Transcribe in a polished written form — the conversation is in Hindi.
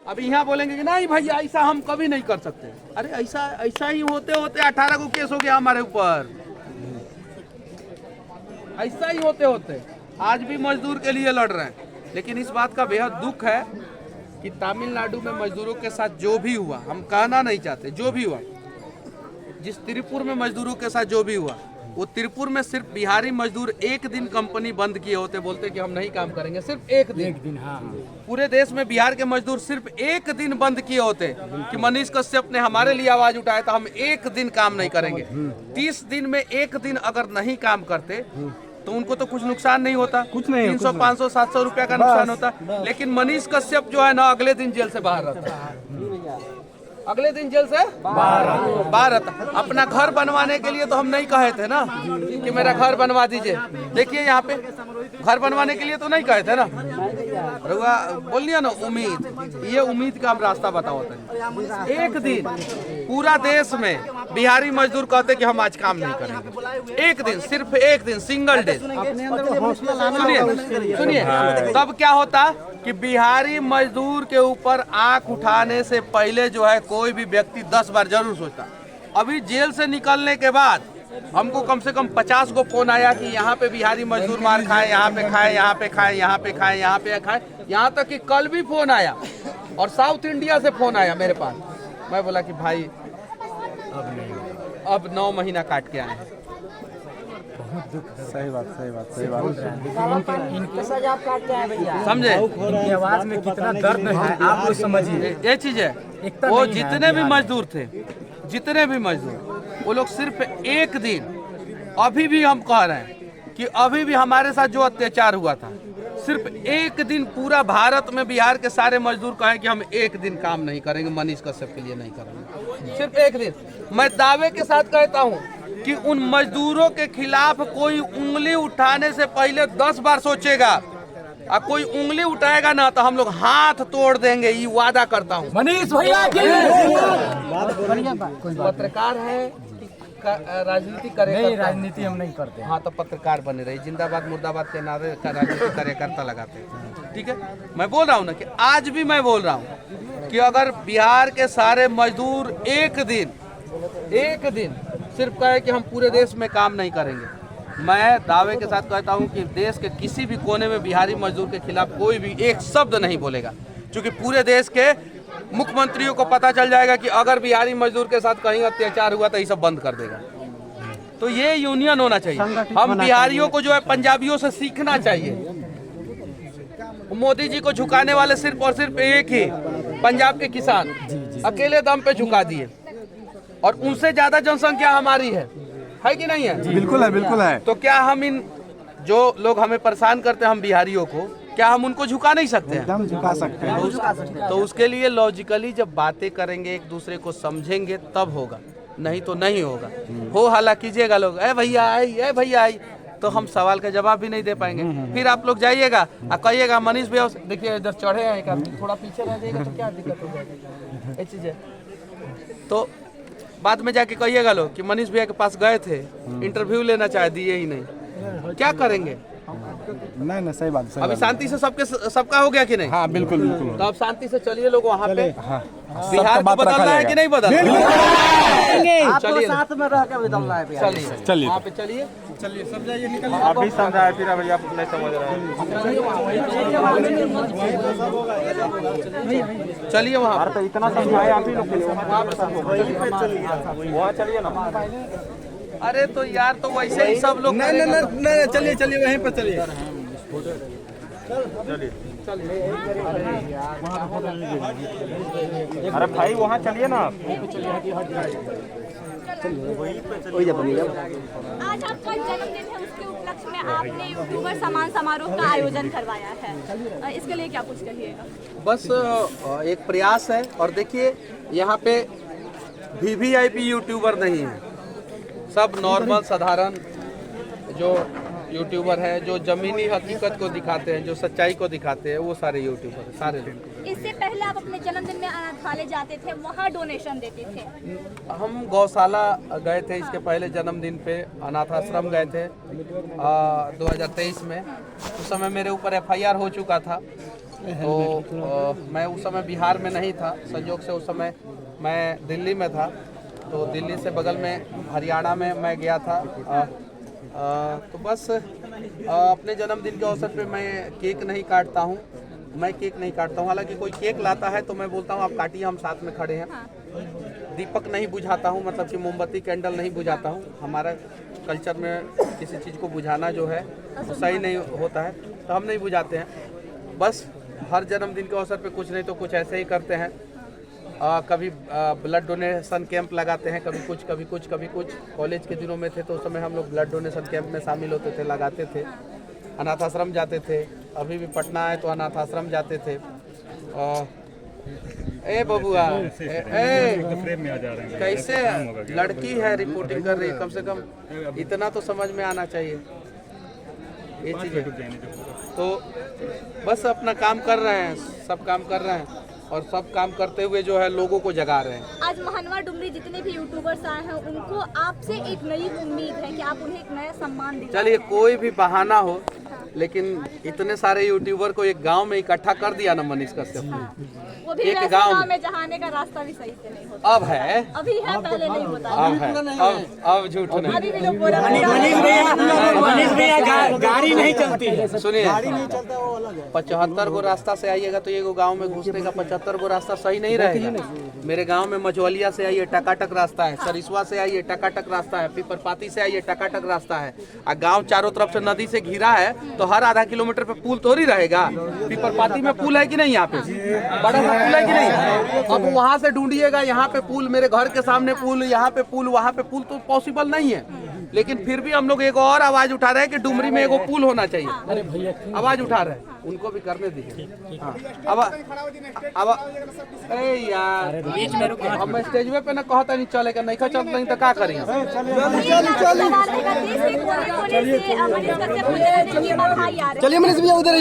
अब यहाँ बोलेंगे कि नहीं भैया ऐसा हम कभी नहीं कर सकते। अरे ऐसा ही होते होते 18 को केस हो गया हमारे ऊपर। ऐसा ही होते होते आज भी मजदूर के लिए लड़ रहे हैं। लेकिन इस बात का बेहद दुख है कि तमिलनाडु में मजदूरों के साथ जो भी हुआ, हम कहना नहीं चाहते, जो भी हुआ, जिस त्रिपुर में मजदूरों के साथ जो भी हुआ, वो त्रिपुर में सिर्फ बिहारी मजदूर एक दिन कंपनी बंद किए होते, बोलते कि हम नहीं काम करेंगे, सिर्फ एक दिन। हाँ। पूरे देश में बिहार के मजदूर सिर्फ एक दिन बंद किए होते कि मनीष कश्यप ने हमारे लिए आवाज उठाया था, हम एक दिन काम नहीं करेंगे। 30 दिन में एक दिन अगर नहीं काम करते तो उनको तो कुछ नुकसान नहीं होता, कुछ नहीं, 300, 500, 700 रुपया का नुकसान होता। लेकिन मनीष कश्यप जो है ना, अगले दिन जेल से बाहर रहता है, अगले दिन जेल से बाहर रहता। अपना घर बनवाने के लिए तो हम नहीं कहे थे ना कि मेरा घर बनवा दीजिए। देखिए यहाँ पे घर बनवाने के लिए तो नहीं कहे थे ना, बोलिए ना उम्मीद, ये उम्मीद का हम रास्ता बताओ थे। एक दिन पूरा देश में बिहारी मजदूर कहते कि हम आज काम नहीं करेंगे, एक दिन, सिर्फ एक दिन, सिंगल डे। सुनिए तब क्या होता कि बिहारी मजदूर के ऊपर आंख उठाने से पहले जो है कोई भी व्यक्ति 10 बार जरूर सोचता। अभी जेल से निकलने के बाद हमको कम से कम 50 को फोन आया कि यहाँ पे बिहारी मजदूर मार खाए, यहाँ पे खाए, यहाँ पे खाए, यहाँ पे खाए, यहाँ पे खाए। यहाँ तक कि कल भी फोन आया और साउथ इंडिया से फोन आया मेरे पास। मैं बोला कि भाई अब 9 महीना काट के आए हैं। सही बात। समझे इनकी आवाज में कितना दर्द है, आप लोग समझिए। ये चीज है, वो जितने भी मजदूर थे, जितने भी मजदूर, वो लोग सिर्फ एक दिन, अभी भी हम कह रहे हैं कि अभी भी हमारे साथ जो अत्याचार हुआ था, सिर्फ एक दिन पूरा भारत में बिहार के सारे मजदूर कहें कि हम एक दिन काम नहीं करेंगे, मनीष कश्यप के लिए नहीं करेंगे, सिर्फ एक दिन। मैं दावे के साथ कहता हूँ कि उन मजदूरों के खिलाफ कोई उंगली उठाने से पहले 10 बार सोचेगा, और कोई उंगली उठाएगा ना तो हम लोग हाथ तोड़ देंगे, ये वादा करता हूँ। मनीष भैया की पत्रकार है, राजनीति करेगा? राजनीति हम नहीं करते। हाँ तो पत्रकार बने रहे, जिंदाबाद मुर्दाबाद के नारे का राजनीति कार्यकर्ता लगाते हैं। ठीक है, मैं बोल रहा हूँ ना कि आज भी मैं बोल रहा हूँ कि अगर बिहार के सारे मजदूर एक दिन सिर्फ कहे कि हम पूरे देश में काम नहीं करेंगे, मैं दावे के साथ कहता हूं कि देश के किसी भी कोने में बिहारी मजदूर के खिलाफ कोई भी एक शब्द नहीं बोलेगा, क्योंकि पूरे देश के मुख्यमंत्रियों को पता चल जाएगा कि अगर बिहारी मजदूर के साथ कहीं अत्याचार हुआ तो ये सब बंद कर देगा। तो ये यूनियन होना चाहिए। हम बिहारियों को जो है पंजाबियों से सीखना चाहिए। मोदी जी को झुकाने वाले सिर्फ और सिर्फ एक ही पंजाब के किसान अकेले दम पे झुका दिए, और उनसे ज्यादा जनसंख्या हमारी है कि नहीं है? बिल्कुल है, बिल्कुल है। तो क्या हम इन जो लोग हमें परेशान करते हैं, हम बिहारियों को, क्या हम उनको झुका नहीं सकते हैं? एकदम झुका सकते हैं। तो उसके लिए लॉजिकली जब बातें करेंगे, एक दूसरे को समझेंगे, तब होगा, नहीं तो नहीं होगा। हो हल्ला कीजिएगा लोग, ए भैया आई, ए भैया आई, तो हम सवाल का जवाब भी नहीं दे पाएंगे। फिर आप लोग जाइएगा और कहिएगा मनीष भैया, देखिए इधर चढ़े हैं एक आदमी, थोड़ा पीछे रह जाएगा तो क्या दिक्कत हो जाएगी, ये चीज है। तो बाद में जाके कहिएगा लोग कि मनीष भैया के पास गए थे, इंटरव्यू लेना चाहे, दिए ही नहीं, क्या करेंगे? नहीं सही बात। अभी शांति से सबका हो गया कि नहीं? हाँ बिल्कुल। तो अब शांति से चलिए लोग वहाँ पे। हाँ। बिहार को बदलना है कि नहीं बदलना? चलिए साथ में रह के बदलना है। चलिए वहाँ पे चलिए, सब जाइए, निकल। अभी समझाया, फिर अभी आप नहीं समझ रहे हैं। चलिए वहाँ। तो इतना समझाया आप ही लोग, वहाँ चलिए ना। अरे तो यार, तो वैसे ही सब लोग नहीं, चलिए वहीं पर चलिए। अरे भाई वहाँ चलिए ना। आज आपका जन्मदिन है, उसके उपलक्ष्य में आपने यूट्यूबर सम्मान समारोह का आयोजन करवाया है, इसके लिए क्या कुछ कहिएगा? बस एक प्रयास है, और देखिए यहाँ पे वीवीआईपी यूट्यूबर नहीं है, सब नॉर्मल साधारण जो यूट्यूबर है, जो जमीनी हकीकत को दिखाते हैं, जो सच्चाई को दिखाते हैं, वो सारे यूट्यूबर सारे लोग। इससे पहले आप अपने जन्मदिन में अनाथालय जाते थे, वहाँ डोनेशन देते थे। हम गौशाला गए थे, इसके पहले जन्मदिन पे अनाथ आश्रम गए थे 2023 में। उस समय मेरे ऊपर FIR हो चुका था, तो मैं उस समय बिहार में नहीं था, संयोग से उस समय मैं दिल्ली में था। तो दिल्ली से बगल में हरियाणा में मैं गया था। तो बस अपने जन्मदिन के अवसर पे मैं केक नहीं काटता हूँ, हालांकि कोई केक लाता है तो मैं बोलता हूँ आप काटिए, हम साथ में खड़े हैं। दीपक नहीं बुझाता हूँ, मतलब कि मोमबत्ती कैंडल नहीं बुझाता हूँ। हमारा कल्चर में किसी चीज़ को बुझाना जो है वो सही नहीं होता है, तो हम नहीं बुझाते हैं। बस हर जन्मदिन के अवसर पे कुछ नहीं तो कुछ ऐसे ही करते हैं। कभी ब्लड डोनेशन कैंप लगाते हैं, कभी कुछ। कॉलेज के दिनों में थे तो उस समय हम लोग ब्लड डोनेशन कैंप में शामिल होते थे, लगाते थे। अनाथ आश्रम जाते थे, अभी भी पटना आए तो अनाथ आश्रम जाते थे। ए बबुआ, कैसे लड़की है रिपोर्टिंग कर रही है, कम से कम इतना तो समझ में आना चाहिए ये चीज़ें। तो बस अपना काम कर रहे हैं, सब काम कर रहे हैं और सब काम करते हुए जो है लोगों को जगा रहे हैं। आज महनवा डुमरी जितने भी यूट्यूबर्स आए हैं उनको आपसे एक नई उम्मीद है कि आप उन्हें एक नया सम्मान दें। चलिए, कोई भी बहाना हो, लेकिन इतने सारे यूट्यूबर को एक गांव में इकट्ठा कर दिया ना मनीष कश्यप, वो भी एक वैसे गांव गांव में जहाने का रास्ता भी सही से नहीं होता। अब है, अभी है, पहले नहीं होता। अब है, अब झूठ नहीं। अभी भी लोग बोल रहे हैं मनीष भैया गाड़ी नहीं चलती है। सुनिए, 75 गो रास्ता से आइएगा तो ये गांव में घुसने का 75 गो रास्ता सही नहीं रहेगा। मेरे गांव में मझौलिया से आइए टकाटक रास्ता है, सरिसवा से आइए टकाटक रास्ता है, पीपरपाती से आइए टकाटक रास्ता है। और गांव चारों तरफ से नदी से घिरा है तो हर आधा किलोमीटर पे पुल थोड़ी रहेगा। पीपरपाती में पुल है कि नहीं, यहाँ पे बड़ा सा पुल है कि नहीं। अब वहाँ से ढूंढिएगा यहाँ पे पुल, मेरे घर के सामने पुल, यहाँ पे पुल, वहाँ पे पुल, तो पॉसिबल नहीं है। लेकिन फिर भी हम लोग एक और आवाज उठा रहे हैं कि डुमरी में एगो पुल होना चाहिए। आवाज उठा रहे हैं, उनको भी करने दीजिए। हाँ, अब अरे यार अब मैं स्टेज पे ना कहता नहीं चलेगा, नहीं चलता नहीं तो क्या करेंगे। चलिए मनीष भैया उधर